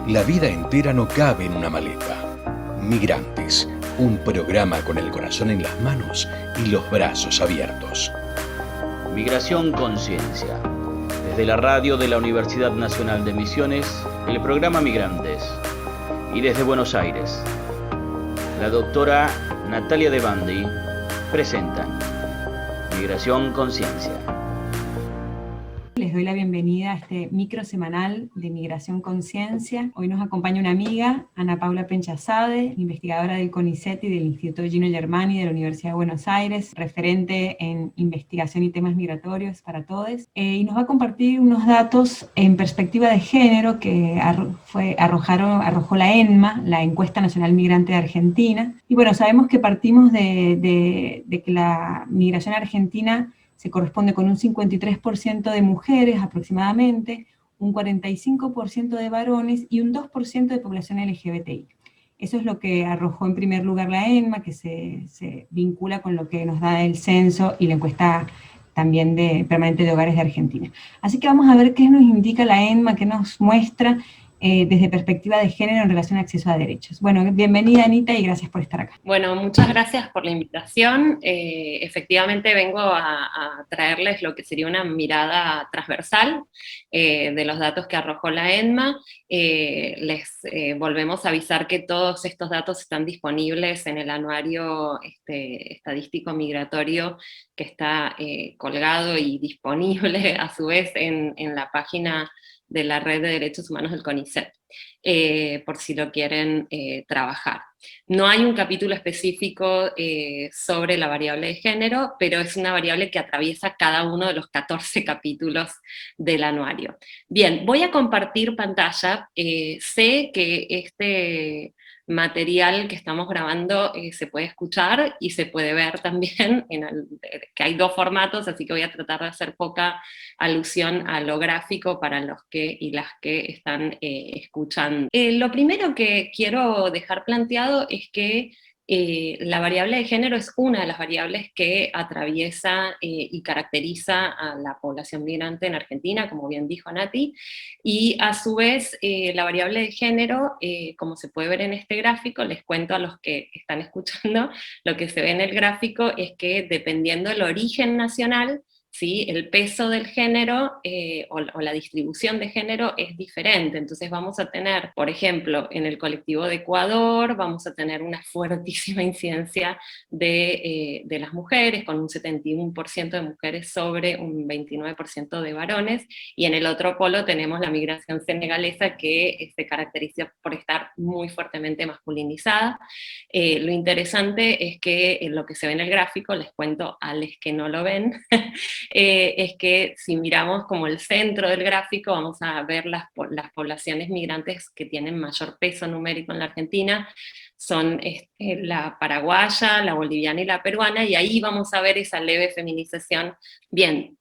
La vida entera no cabe en una maleta. Migrantes, un programa con el corazón en las manos y los brazos abiertos. Migración Conciencia. Desde la radio de la Universidad Nacional de Misiones, el programa Migrantes. Y desde Buenos Aires, la doctora Natalia De Bandi presentan Migración Conciencia. Les doy la bienvenida a este micro semanal de Migración Conciencia. Hoy nos acompaña una amiga, Ana Paula Penchazade, investigadora del CONICET y del Instituto Gino Germani de la Universidad de Buenos Aires, referente en investigación y temas migratorios para todos, y nos va a compartir unos datos en perspectiva de género que arrojó la ENMA, la Encuesta Nacional Migrante de Argentina. Y bueno, sabemos que partimos de que la migración argentina se corresponde con un 53% de mujeres aproximadamente, un 45% de varones y un 2% de población LGBTI. Eso es lo que arrojó en primer lugar la ENMA, que se vincula con lo que nos da el censo y la encuesta también permanente de hogares de Argentina. Así que vamos a ver qué nos indica la ENMA, qué nos muestra desde perspectiva de género en relación a acceso a derechos. Bueno, bienvenida Anita y gracias por estar acá. Bueno, muchas gracias por la invitación. Efectivamente vengo a traerles lo que sería una mirada transversal de los datos que arrojó la ENMA. Les volvemos a avisar que todos estos datos están disponibles en el anuario estadístico migratorio que está colgado y disponible a su vez en la página de la Red de Derechos Humanos del CONICET, por si lo quieren trabajar. No hay un capítulo específico sobre la variable de género, pero es una variable que atraviesa cada uno de los 14 capítulos del anuario. Bien, voy a compartir pantalla. Sé que este material que estamos grabando se puede escuchar y se puede ver también, que hay dos formatos, así que voy a tratar de hacer poca alusión a lo gráfico para los que y las que están escuchando. Lo primero que quiero dejar planteado es que la variable de género es una de las variables que atraviesa y caracteriza a la población migrante en Argentina, como bien dijo Nati, y a su vez la variable de género, como se puede ver en este gráfico, les cuento a los que están escuchando, lo que se ve en el gráfico es que dependiendo del origen nacional, ¿sí? El peso del género o la distribución de género es diferente. Entonces vamos a tener, por ejemplo, en el colectivo de Ecuador, vamos a tener una fuertísima incidencia de las mujeres, con un 71% de mujeres sobre un 29% de varones, y en el otro polo tenemos la migración senegalesa, que se caracteriza por estar muy fuertemente masculinizada. Lo interesante es que lo que se ve en el gráfico, les cuento a los que no lo ven, es que si miramos como el centro del gráfico vamos a ver las poblaciones migrantes que tienen mayor peso numérico en la Argentina, son la paraguaya, la boliviana y la peruana, y ahí vamos a ver esa leve feminización. Bien,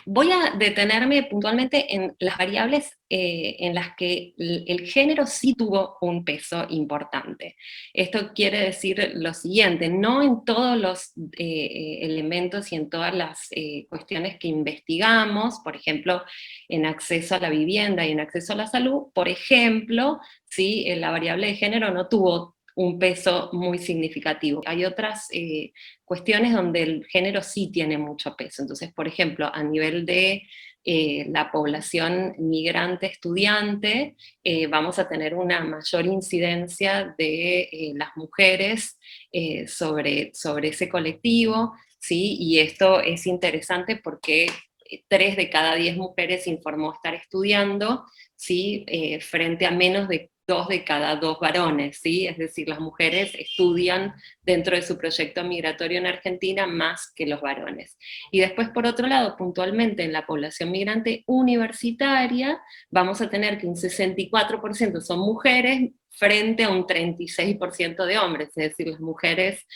voy a detenerme puntualmente en las variables en las que el género sí tuvo un peso importante. Esto quiere decir lo siguiente: no en todos los elementos y en todas las cuestiones que investigamos, por ejemplo, en acceso a la vivienda y en acceso a la salud, por ejemplo, ¿sí? La variable de género no tuvo un peso muy significativo. Hay otras cuestiones donde el género sí tiene mucho peso. Entonces, por ejemplo, a nivel de la población migrante estudiante, vamos a tener una mayor incidencia de las mujeres sobre ese colectivo, ¿sí? Y esto es interesante porque 3 de cada 10 mujeres informó estar estudiando, ¿sí? Frente a menos de 2 de cada 2 varones, ¿sí? Es decir, las mujeres estudian dentro de su proyecto migratorio en Argentina más que los varones. Y después, por otro lado, puntualmente en la población migrante universitaria, vamos a tener que un 64% son mujeres frente a un 36% de hombres, es decir, las mujeres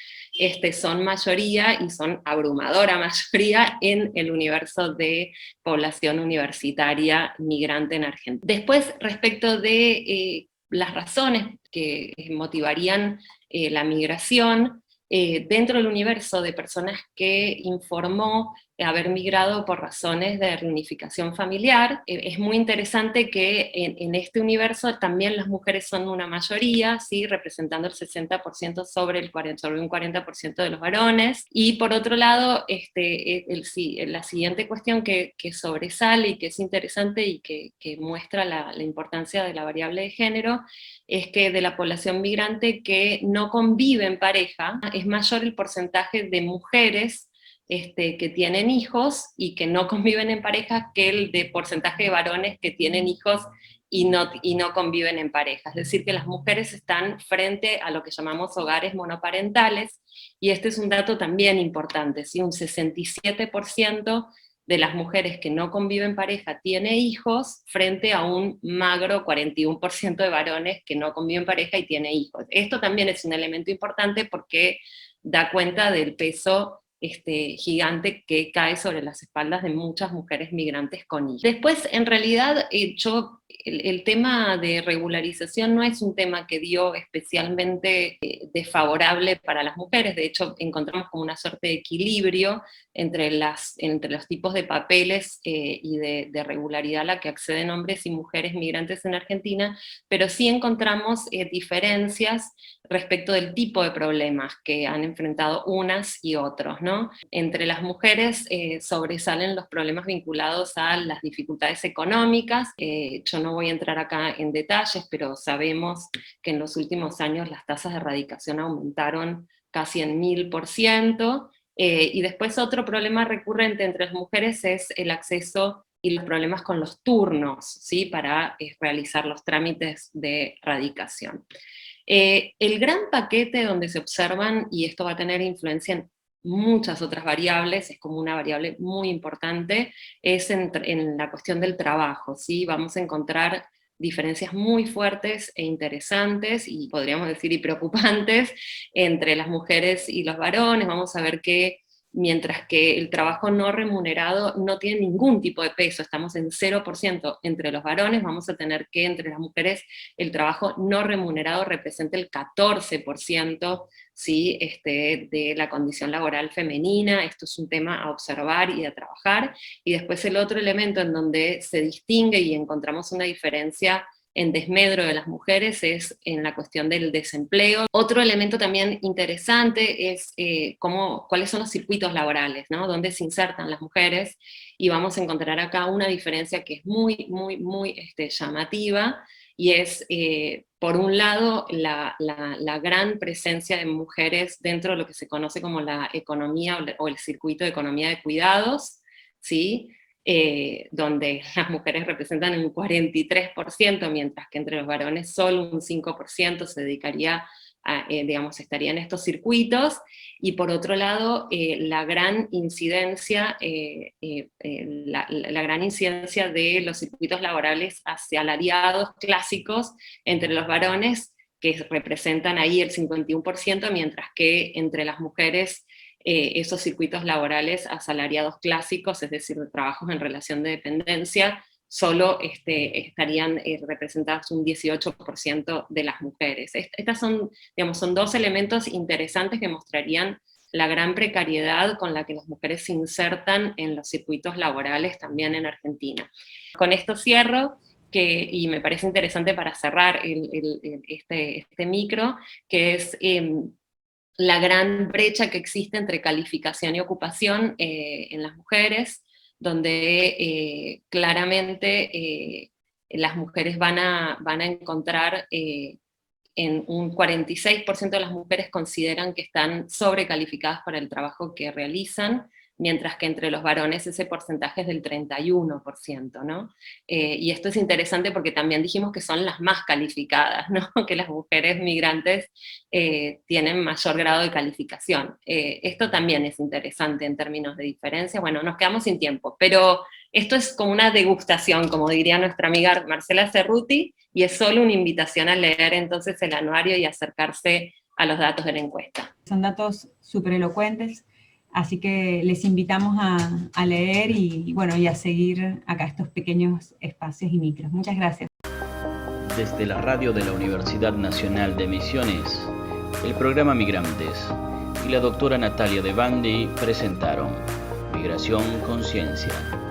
son mayoría y son abrumadora mayoría en el universo de población universitaria migrante en Argentina. Después, respecto de las razones que motivarían la migración, dentro del universo de personas que informó haber migrado por razones de reunificación familiar. Es muy interesante que en este universo también las mujeres son una mayoría, ¿sí? Representando el 60% sobre un 40% de los varones. Y por otro lado, la siguiente cuestión que sobresale y que es interesante y que muestra la importancia de la variable de género, es que de la población migrante que no convive en pareja, es mayor el porcentaje de mujeres que tienen hijos y que no conviven en pareja que el de porcentaje de varones que tienen hijos y no conviven en pareja. Es decir, que las mujeres están frente a lo que llamamos hogares monoparentales, y este es un dato también importante, ¿sí? Un 67% de las mujeres que no conviven en pareja tiene hijos, frente a un magro 41% de varones que no conviven en pareja y tiene hijos. Esto también es un elemento importante porque da cuenta del peso gigante que cae sobre las espaldas de muchas mujeres migrantes con hijos. Después, en realidad, el tema de regularización no es un tema que dio especialmente desfavorable para las mujeres. De hecho, encontramos como una suerte de equilibrio entre los tipos de papeles y de regularidad a la que acceden hombres y mujeres migrantes en Argentina, pero sí encontramos diferencias respecto del tipo de problemas que han enfrentado unas y otros, ¿no? Entre las mujeres sobresalen los problemas vinculados a las dificultades económicas. Yo no voy a entrar acá en detalles, pero sabemos que en los últimos años las tasas de radicación aumentaron casi en 1000%, y después otro problema recurrente entre las mujeres es el acceso y los problemas con los turnos, ¿sí? Para realizar los trámites de radicación. El gran paquete donde se observan, y esto va a tener influencia en muchas otras variables, es como una variable muy importante, es en la cuestión del trabajo, ¿sí? Vamos a encontrar diferencias muy fuertes e interesantes, y podríamos decir y preocupantes, entre las mujeres y los varones. Vamos a ver que mientras que el trabajo no remunerado no tiene ningún tipo de peso, estamos en 0% entre los varones, vamos a tener que entre las mujeres el trabajo no remunerado representa el 14%, ¿sí? De la condición laboral femenina. Esto es un tema a observar y a trabajar. Y después el otro elemento en donde se distingue y encontramos una diferencia en desmedro de las mujeres es en la cuestión del desempleo. Otro elemento también interesante es cuáles son los circuitos laborales, ¿no? Dónde se insertan las mujeres, y vamos a encontrar acá una diferencia que es muy, muy, muy llamativa, y es, por un lado, la gran presencia de mujeres dentro de lo que se conoce como la economía o el circuito de economía de cuidados, ¿sí? Donde las mujeres representan un 43%, mientras que entre los varones solo un 5% se dedicaría a, estaría en estos circuitos. Y por otro lado, la gran incidencia de los circuitos laborales asalariados clásicos entre los varones, que representan ahí el 51%, mientras que entre las mujeres esos circuitos laborales asalariados clásicos, es decir, de trabajos en relación de dependencia, solo estarían representadas un 18% de las mujeres. Estas son dos elementos interesantes que mostrarían la gran precariedad con la que las mujeres se insertan en los circuitos laborales también en Argentina. Con esto cierro, y me parece interesante para cerrar este micro, que es la gran brecha que existe entre calificación y ocupación en las mujeres, donde claramente las mujeres van a encontrar, en un 46% de las mujeres consideran que están sobrecalificadas para el trabajo que realizan, mientras que entre los varones ese porcentaje es del 31%, ¿no? Y esto es interesante porque también dijimos que son las más calificadas, ¿no? Que las mujeres migrantes tienen mayor grado de calificación. Esto también es interesante en términos de diferencia. Bueno, nos quedamos sin tiempo, pero esto es como una degustación, como diría nuestra amiga Marcela Cerruti, y es solo una invitación a leer entonces el anuario y acercarse a los datos de la encuesta. Son datos súper elocuentes. Así que les invitamos a leer y a seguir acá estos pequeños espacios y micros. Muchas gracias. Desde la radio de la Universidad Nacional de Misiones, el programa Migrantes y la doctora Natalia De Bandi presentaron Migración Conciencia.